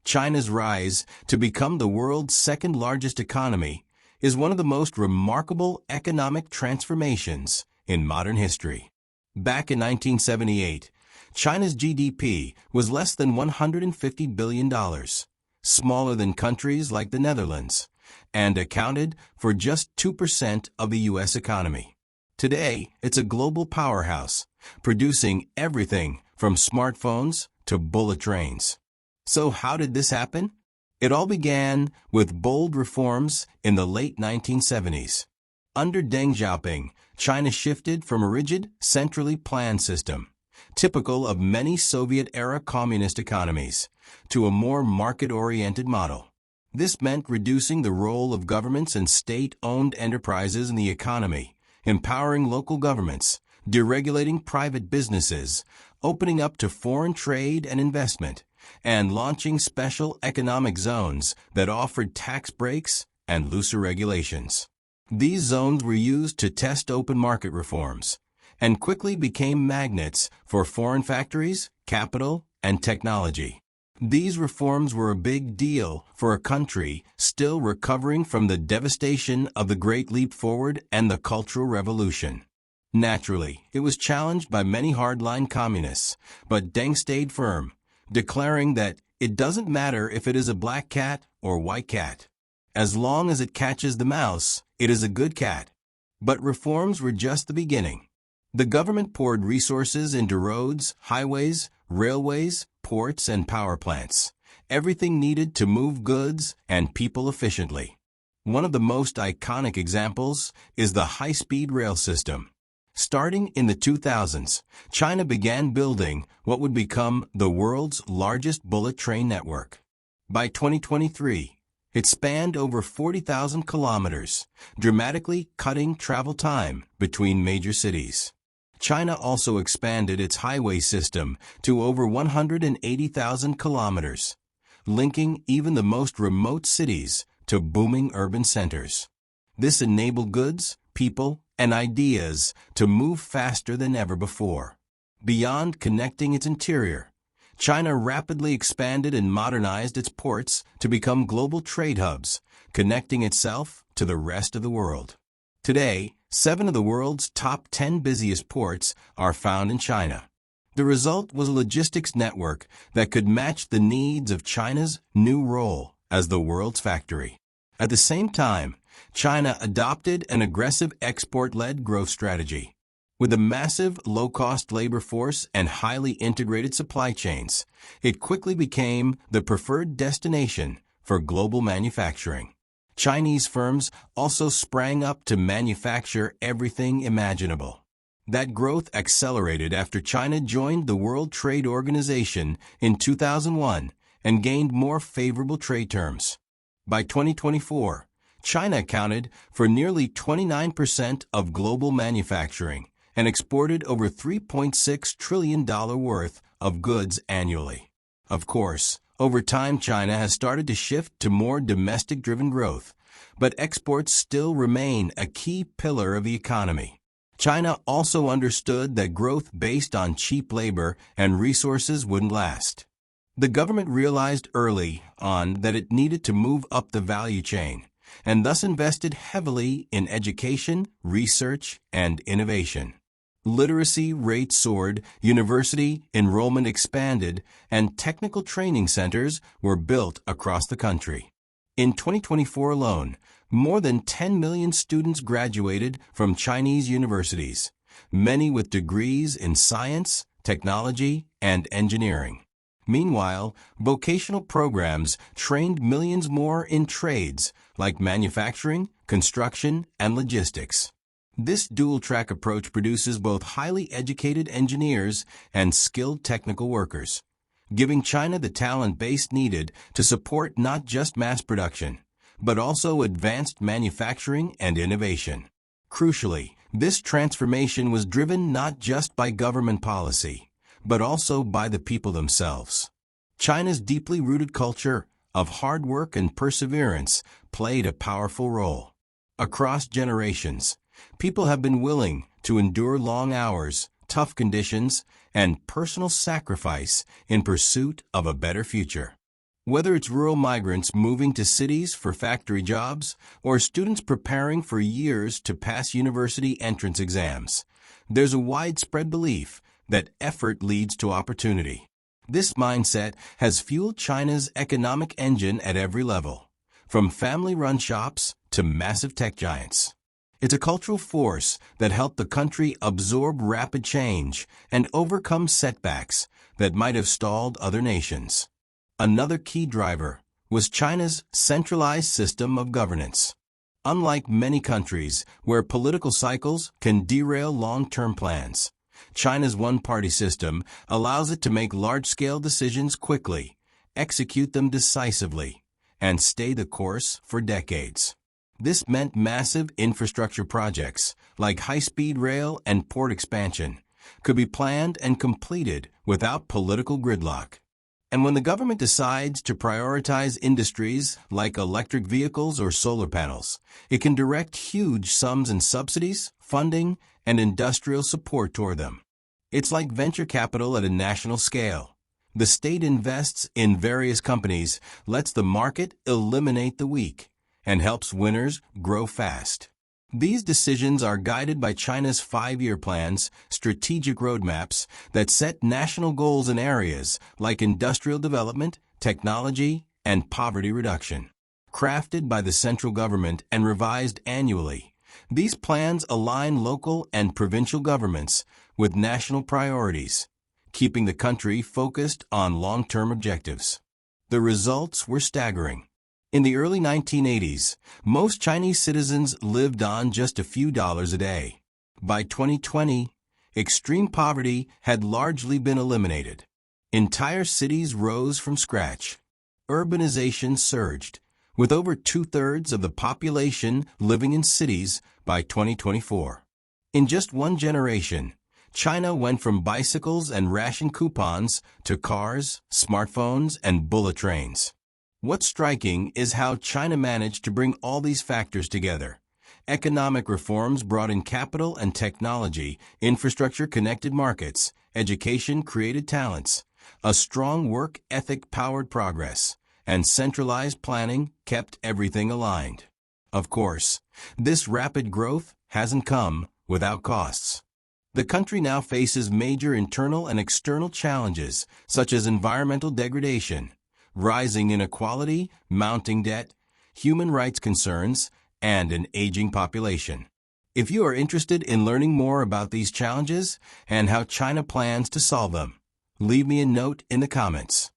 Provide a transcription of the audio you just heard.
China's rise to become the world's second-largest economy is one of the most remarkable economic transformations in modern history. Back in 1978, China's GDP was less than $150 billion, smaller than countries like the Netherlands, and accounted for just 2% of the U.S. economy. Today, it's a global powerhouse, producing everything from smartphones to bullet trains. So how did this happen? It all began with bold reforms in the late 1970s. Under Deng Xiaoping, China shifted from a rigid, centrally planned system, typical of many Soviet-era communist economies, to a more market-oriented model. This meant reducing the role of governments and state-owned enterprises in the economy, empowering local governments, deregulating private businesses, opening up to foreign trade and investment, and launching special economic zones that offered tax breaks and looser regulations. These zones were used to test open market reforms and quickly became magnets for foreign factories, capital, and technology. These reforms were a big deal for a country still recovering from the devastation of the Great Leap Forward and the Cultural Revolution. Naturally, it was challenged by many hardline communists, but Deng stayed firm, declaring that it doesn't matter if it is a black cat or white cat. As long as it catches the mouse, it is a good cat. But reforms were just the beginning. The government poured resources into roads, highways, railways, ports, and power plants, everything needed to move goods and people efficiently. One of the most iconic examples is the high-speed rail system. Starting in the 2000s, China began building what would become the world's largest bullet train network. By 2023, it spanned over 40,000 kilometers, dramatically cutting travel time between major cities. China also expanded its highway system to over 180,000 kilometers, linking even the most remote cities to booming urban centers. This enabled goods, people, and ideas to move faster than ever before. Beyond connecting its interior, China rapidly expanded and modernized its ports to become global trade hubs, connecting itself to the rest of the world. Today, 7 of the world's top 10 busiest ports are found in China. The result was a logistics network that could match the needs of China's new role as the world's factory. At the same time, China adopted an aggressive export-led growth strategy. With a massive, low-cost labor force and highly integrated supply chains, it quickly became the preferred destination for global manufacturing. Chinese firms also sprang up to manufacture everything imaginable. That growth accelerated after China joined the World Trade Organization in 2001 and gained more favorable trade terms. By 2024, China accounted for nearly 29% of global manufacturing and exported over $3.6 trillion worth of goods annually. Of course, over time, China has started to shift to more domestic-driven growth, but exports still remain a key pillar of the economy. China also understood that growth based on cheap labor and resources wouldn't last. The government realized early on that it needed to move up the value chain, and thus invested heavily in education, research, and innovation. Literacy rates soared, university enrollment expanded, and technical training centers were built across the country. In 2024 alone, more than 10 million students graduated from Chinese universities, many with degrees in science, technology, and engineering. Meanwhile, vocational programs trained millions more in trades like manufacturing, construction, and logistics. This dual-track approach produces both highly educated engineers and skilled technical workers, giving China the talent base needed to support not just mass production, but also advanced manufacturing and innovation. Crucially, this transformation was driven not just by government policy, but also by the people themselves. China's deeply rooted culture of hard work and perseverance played a powerful role. Across generations, people have been willing to endure long hours, tough conditions, and personal sacrifice in pursuit of a better future. Whether it's rural migrants moving to cities for factory jobs or students preparing for years to pass university entrance exams, there's a widespread belief that effort leads to opportunity. This mindset has fueled China's economic engine at every level, from family-run shops to massive tech giants. It's a cultural force that helped the country absorb rapid change and overcome setbacks that might have stalled other nations. Another key driver was China's centralized system of governance. Unlike many countries where political cycles can derail long-term plans, China's one-party system allows it to make large-scale decisions quickly, execute them decisively, and stay the course for decades. This meant massive infrastructure projects, like high-speed rail and port expansion, could be planned and completed without political gridlock. And when the government decides to prioritize industries like electric vehicles or solar panels, it can direct huge sums in subsidies, funding, and industrial support toward them. It's like venture capital at a national scale. The state invests in various companies, lets the market eliminate the weak, and helps winners grow fast. These decisions are guided by China's 5-year plans, strategic roadmaps that set national goals in areas like industrial development, technology, and poverty reduction. Crafted by the central government and revised annually, these plans align local and provincial governments with national priorities, keeping the country focused on long-term objectives. The results were staggering. In the early 1980s, most Chinese citizens lived on just a few dollars a day. By 2020, extreme poverty had largely been eliminated. Entire cities rose from scratch. Urbanization surged, with over 2/3 of the population living in cities by 2024. In just one generation, China went from bicycles and ration coupons to cars, smartphones, and bullet trains. What's striking is how China managed to bring all these factors together. Economic reforms brought in capital and technology, infrastructure connected markets, education created talents, a strong work ethic powered progress, and centralized planning kept everything aligned. Of course, this rapid growth hasn't come without costs. The country now faces major internal and external challenges, such as environmental degradation, rising inequality, mounting debt, human rights concerns, and an aging population. If you are interested in learning more about these challenges and how China plans to solve them, leave me a note in the comments.